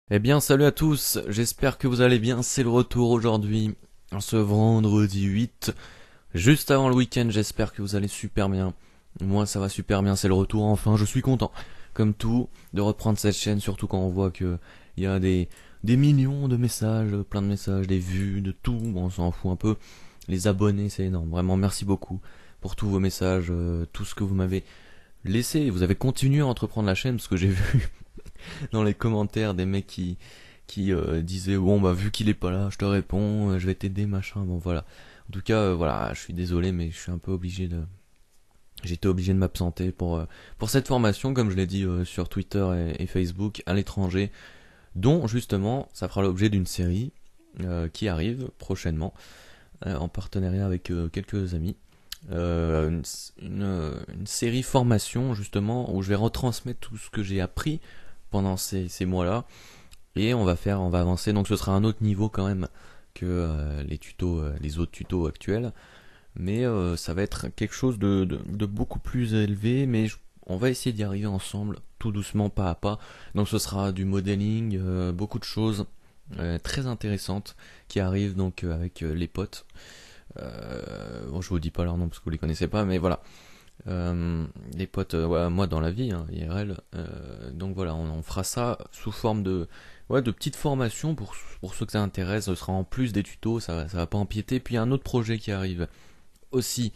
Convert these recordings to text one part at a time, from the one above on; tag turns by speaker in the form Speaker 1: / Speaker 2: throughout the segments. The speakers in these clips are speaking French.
Speaker 1: Eh bien, salut à tous, j'espère que vous allez bien, c'est le retour aujourd'hui, ce vendredi 8, juste avant le week-end, j'espère que vous allez super bien. Moi, ça va super bien, c'est le retour, enfin, je suis content, comme tout, de reprendre cette chaîne, surtout quand on voit que il y a des millions de messages, plein de messages, des vues, de tout, bon, on s'en fout un peu. Les abonnés, c'est énorme, vraiment, merci beaucoup pour tous vos messages, tout ce que vous m'avez laissé, vous avez continué à entreprendre la chaîne, parce que j'ai vu dans les commentaires des mecs qui disaient bon bah vu qu'il est pas là je te réponds, je vais t'aider machin, bon voilà. En tout cas voilà, je suis désolé mais je suis un peu obligé de j'étais obligé de m'absenter pour cette formation comme je l'ai dit sur Twitter et Facebook à l'étranger, dont justement ça fera l'objet d'une série qui arrive prochainement en partenariat avec quelques amis. Une série formation justement où je vais retransmettre tout ce que j'ai appris pendant ces mois-là, et on va avancer. Donc ce sera un autre niveau quand même que les tutos, les autres tutos actuels, mais ça va être quelque chose de beaucoup plus élevé. Mais on va essayer d'y arriver ensemble, tout doucement, pas à pas. Donc ce sera du modeling, beaucoup de choses très intéressantes qui arrivent donc avec les potes. Bon, je vous dis pas leur nom parce que vous les connaissez pas, mais voilà. Les potes, ouais, moi dans la vie, hein, IRL. Donc voilà, on fera ça sous forme de petites formations pour ceux que ça intéresse. Ce sera en plus des tutos, ça va pas empiéter. Puis il y a un autre projet qui arrive aussi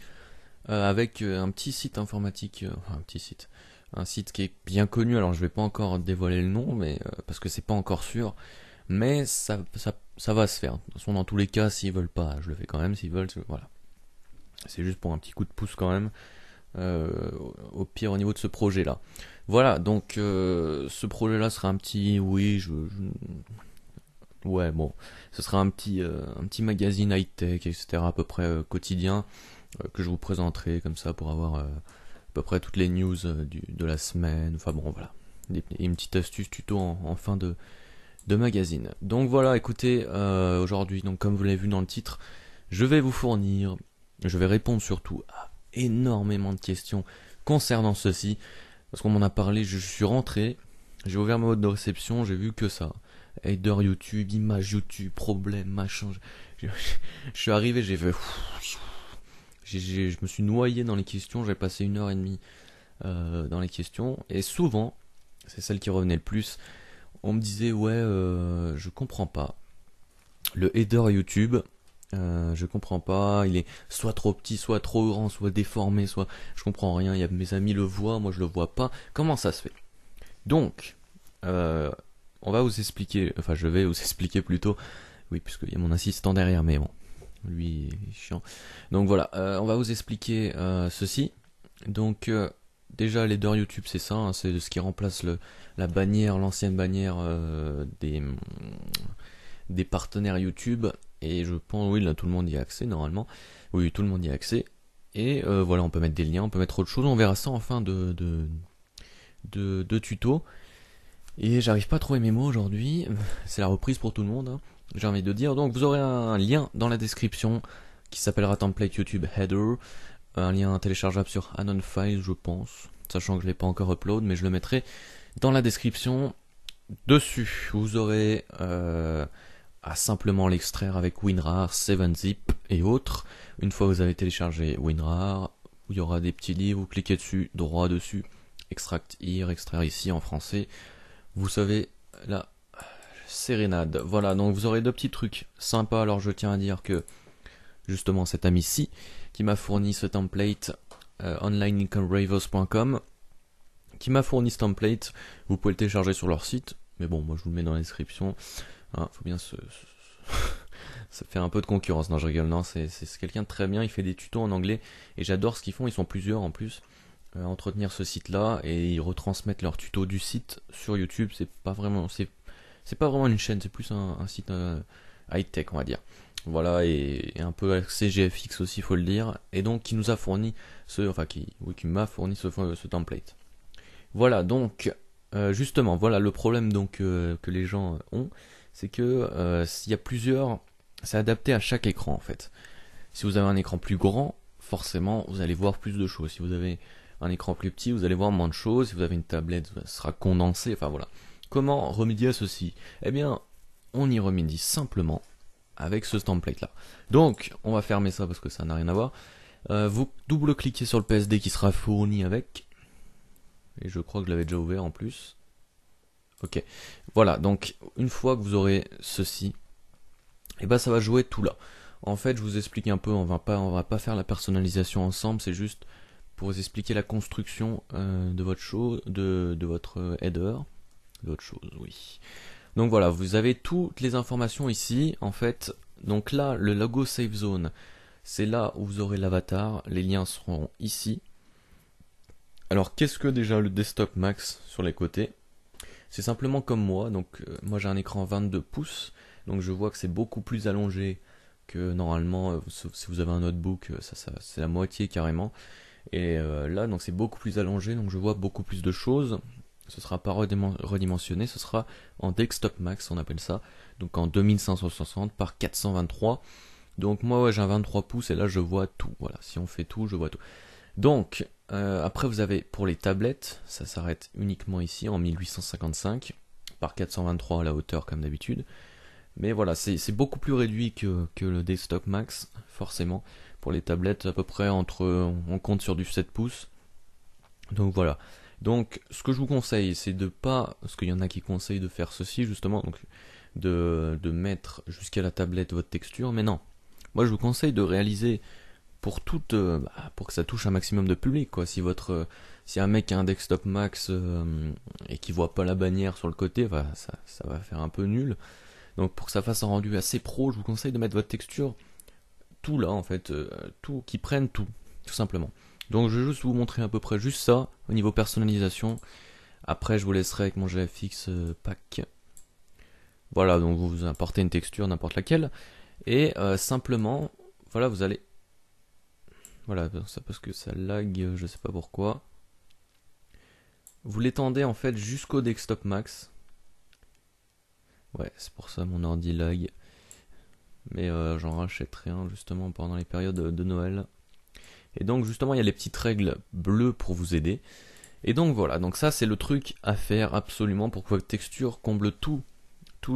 Speaker 1: avec un petit site informatique, enfin un petit site, un site qui est bien connu. Alors je vais pas encore dévoiler le nom, mais parce que c'est pas encore sûr. Mais ça va se faire. De toute façon, dans tous les cas, s'ils veulent pas, je le fais quand même. S'ils veulent, voilà. C'est juste pour un petit coup de pouce quand même. Au pire au niveau de ce projet là. Voilà, donc ce projet là sera un petit, oui, ouais, bon, ce sera un petit magazine high tech, etc. à peu près quotidien, que je vous présenterai comme ça pour avoir à peu près toutes les news de la semaine. Enfin bon, voilà, une petite astuce tuto en fin de magazine. Donc voilà, écoutez, aujourd'hui, donc comme vous l'avez vu dans le titre, je vais vous fournir, je vais répondre surtout à énormément de questions concernant ceci, parce qu'on m'en a parlé, je suis rentré, j'ai ouvert ma mode de réception, j'ai vu que ça. Header YouTube, image YouTube, problème, machin. Je suis arrivé, j'ai fait. Je me suis noyé dans les questions, j'ai passé 1 heure et demie dans les questions, et souvent, c'est celle qui revenait le plus, on me disait ouais, je comprends pas. Le header YouTube, je comprends pas, il est soit trop petit, soit trop grand, soit déformé, soit je comprends rien. Il y a mes amis le voient, moi je le vois pas. Comment ça se fait? Donc, euh, on va vous expliquer, enfin je vais vous expliquer plutôt. Oui, puisqu'il y a mon assistant derrière, mais bon, lui il est chiant. Donc voilà, on va vous expliquer ceci. Donc déjà l'header YouTube c'est ça, hein, c'est ce qui remplace la bannière, l'ancienne bannière des partenaires YouTube. Et je pense, oui, là tout le monde y a accès normalement. Oui, tout le monde y a accès. Et voilà, on peut mettre des liens, on peut mettre autre chose. On verra ça en fin de tuto. Et j'arrive pas à trouver mes mots aujourd'hui. C'est la reprise pour tout le monde, hein, j'ai envie de dire. Donc vous aurez un lien dans la description qui s'appellera Template YouTube Header. Un lien téléchargeable sur Anon Files, je pense. Sachant que je l'ai pas encore upload, mais je le mettrai dans la description. Dessus, vous aurez à simplement l'extraire avec WinRAR, 7zip et autres. Une fois que vous avez téléchargé WinRAR, il y aura des petits livres, vous cliquez dessus, droit dessus, extract here, extraire ici en français. Vous savez, la sérénade. Voilà, donc vous aurez deux petits trucs sympas. Alors je tiens à dire que justement cet ami-ci qui m'a fourni ce template, onlineincomeravers.com, qui m'a fourni ce template, vous pouvez le télécharger sur leur site, mais bon, moi je vous le mets dans la description. Hein, faut bien se faire un peu de concurrence. Non, je rigole, non, c'est quelqu'un de très bien, il fait des tutos en anglais, et j'adore ce qu'ils font, ils sont plusieurs en plus, à entretenir ce site-là, et ils retransmettent leurs tutos du site sur YouTube. C'est pas vraiment une chaîne, c'est plus un site high-tech, on va dire. Voilà, et un peu CGFX aussi, faut le dire, et donc qui nous a fourni qui m'a fourni ce template. Voilà, donc, justement, voilà le problème donc que les gens ont, c'est que s'il y a plusieurs, c'est adapté à chaque écran en fait. Si vous avez un écran plus grand, forcément vous allez voir plus de choses. Si vous avez un écran plus petit, vous allez voir moins de choses. Si vous avez une tablette, ça sera condensé. Enfin voilà, comment remédier à ceci? Eh bien, on y remédie simplement avec ce template là. Donc, on va fermer ça parce que ça n'a rien à voir. Vous double-cliquez sur le PSD qui sera fourni avec. Et je crois que je l'avais déjà ouvert en plus. Ok, voilà, donc une fois que vous aurez ceci, et ben ça va jouer tout là. En fait, je vous explique un peu, on va pas faire la personnalisation ensemble, c'est juste pour vous expliquer la construction de votre show, de votre header, de votre chose, oui. Donc voilà, vous avez toutes les informations ici, en fait. Donc là, le logo Safe Zone, c'est là où vous aurez l'avatar, les liens seront ici. Alors qu'est-ce que déjà le Desktop Max sur les côtés? C'est simplement comme moi, donc moi j'ai un écran 22 pouces, donc je vois que c'est beaucoup plus allongé que normalement, si vous avez un notebook, ça c'est la moitié carrément. Et là, donc c'est beaucoup plus allongé, donc je vois beaucoup plus de choses. Ce sera pas redimensionné, ce sera en Desktop Max, on appelle ça, donc en 2560 par 423. Donc moi ouais, j'ai un 23 pouces et là je vois tout, voilà, si on fait tout, je vois tout. Donc, après vous avez pour les tablettes, ça s'arrête uniquement ici en 1855 par 423 à la hauteur comme d'habitude. Mais voilà, c'est beaucoup plus réduit que le Desktop Max, forcément. Pour les tablettes, à peu près on compte sur du 7 pouces. Donc voilà. Donc ce que je vous conseille, c'est de pas, parce qu'il y en a qui conseillent de faire ceci justement, donc de mettre jusqu'à la tablette votre texture, mais non. Moi je vous conseille de réaliser pour pour que ça touche un maximum de public, quoi. Si un mec a un Desktop Max et qui voit pas la bannière sur le côté, bah, ça va faire un peu nul. Donc pour que ça fasse un rendu assez pro, je vous conseille de mettre votre texture tout là en fait, tout qui prenne tout simplement. Donc je vais juste vous montrer à peu près juste ça au niveau personnalisation. Après je vous laisserai avec mon GFX pack. Voilà, donc vous importez une texture n'importe laquelle et simplement voilà, vous allez voilà, ça parce que ça lag, je sais pas pourquoi. Vous l'étendez en fait jusqu'au Desktop Max. Ouais, c'est pour ça mon ordi lag. Mais j'en rachèterai un justement pendant les périodes de Noël. Et donc justement il y a les petites règles bleues pour vous aider. Et donc voilà, donc ça c'est le truc à faire absolument pour que votre texture comble tous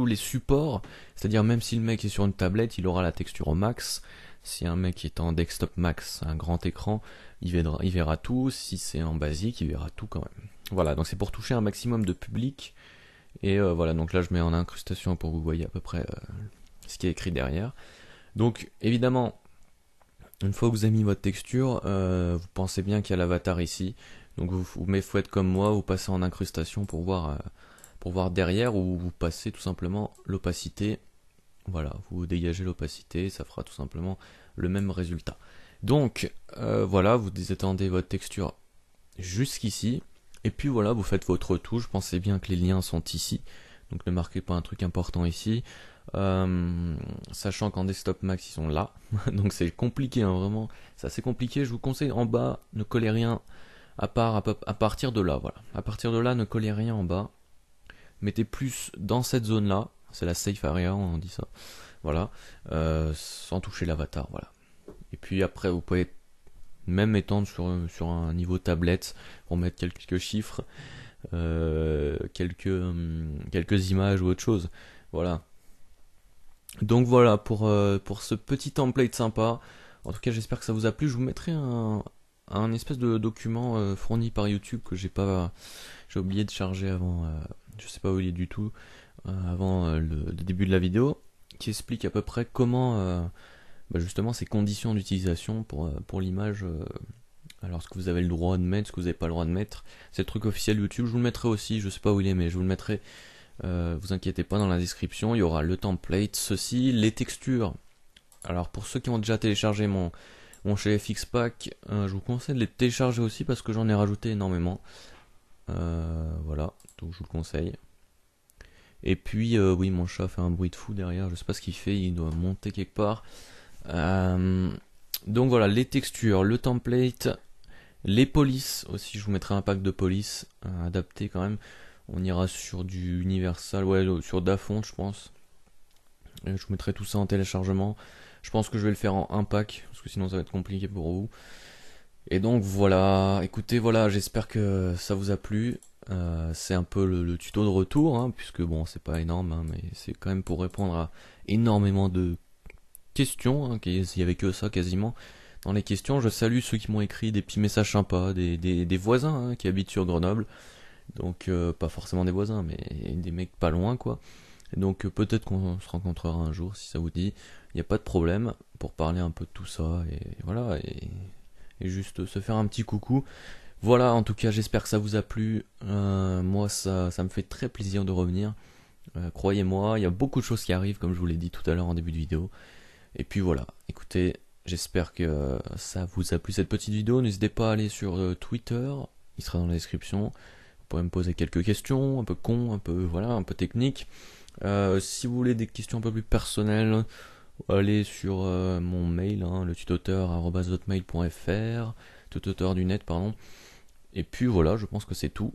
Speaker 1: les supports. C'est-à-dire même si le mec est sur une tablette, il aura la texture au max. Si un mec est en Desktop Max, un grand écran, il verra tout. Si c'est en basique, il verra tout quand même. Voilà, donc c'est pour toucher un maximum de public. Et voilà, donc là je mets en incrustation pour que vous voyez à peu près ce qui est écrit derrière. Donc évidemment, une fois que vous avez mis votre texture, vous pensez bien qu'il y a l'avatar ici. Donc vous faites comme moi, vous passez en incrustation pour voir derrière, ou vous passez tout simplement l'opacité. Voilà, vous dégagez l'opacité, ça fera tout simplement le même résultat. Donc voilà, vous étendez votre texture jusqu'ici. Et puis voilà, vous faites votre touche, pensez bien que les liens sont ici. Donc ne marquez pas un truc important ici. Sachant qu'en Desktop Max ils sont là. Donc c'est compliqué, hein, vraiment. C'est assez compliqué. Je vous conseille en bas, ne collez rien à partir de là. Voilà. À partir de là, ne collez rien en bas. Mettez plus dans cette zone là. C'est la safe area, on dit ça. Voilà. Sans toucher l'avatar. Voilà. Et puis après, vous pouvez même étendre sur un niveau tablette pour mettre quelques chiffres, quelques images ou autre chose. Voilà. Donc voilà pour ce petit template sympa. En tout cas, j'espère que ça vous a plu. Je vous mettrai un espèce de document fourni par YouTube que j'ai oublié de charger avant. Je sais pas où il est du tout avant le début de la vidéo, qui explique à peu près comment justement ces conditions d'utilisation pour l'image. Alors ce que vous avez le droit de mettre, ce que vous n'avez pas le droit de mettre. C'est le truc officiel YouTube. Je vous le mettrai aussi. Je sais pas où il est, mais je vous le mettrai. Vous inquiétez pas, dans la description il y aura le template, ceci, les textures. Alors pour ceux qui ont déjà téléchargé mon GFX pack, je vous conseille de les télécharger aussi parce que j'en ai rajouté énormément. Voilà, donc je vous le conseille. Et puis oui, mon chat fait un bruit de fou derrière, je sais pas ce qu'il fait, il doit monter quelque part. Donc voilà, les textures, le template, les polices aussi, je vous mettrai un pack de polices adapté quand même. On ira sur du Universal, ouais, sur Dafont, je pense. Et je vous mettrai tout ça en téléchargement. Je pense que je vais le faire en un pack, parce que sinon ça va être compliqué pour vous. Et donc voilà, écoutez, voilà, j'espère que ça vous a plu. C'est un peu le tuto de retour, hein, puisque bon, c'est pas énorme, hein, mais c'est quand même pour répondre à énormément de questions, hein, il y avait que ça quasiment. Dans les questions, je salue ceux qui m'ont écrit des petits messages sympas, des voisins, hein, qui habitent sur Grenoble. Donc pas forcément des voisins, mais des mecs pas loin, quoi. Et donc peut-être qu'on se rencontrera un jour si ça vous dit. Il n'y a pas de problème pour parler un peu de tout ça et voilà et juste se faire un petit coucou. Voilà, en tout cas j'espère que ça vous a plu. Moi ça me fait très plaisir de revenir. Croyez-moi, il y a beaucoup de choses qui arrivent comme je vous l'ai dit tout à l'heure en début de vidéo. Et puis voilà, écoutez, j'espère que ça vous a plu cette petite vidéo. N'hésitez pas à aller sur Twitter, il sera dans la description. Vous pourrez me poser quelques questions, un peu con, un peu voilà, un peu technique. Si vous voulez des questions un peu plus personnelles, allez sur mon mail, hein, le tutoteur@hotmail.fr, tutoteur du net, pardon. Et puis voilà, je pense que c'est tout.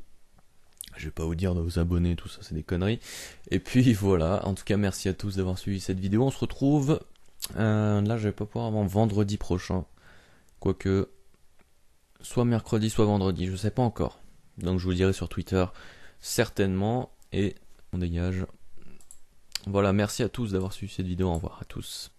Speaker 1: Je vais pas vous dire de vous abonner, tout ça, c'est des conneries. Et puis voilà, en tout cas, merci à tous d'avoir suivi cette vidéo. On se retrouve, là, je vais pas pouvoir avant vendredi prochain. Quoique, soit mercredi, soit vendredi, je sais pas encore. Donc je vous le dirai sur Twitter, certainement. Et on dégage. Voilà, merci à tous d'avoir suivi cette vidéo. Au revoir à tous.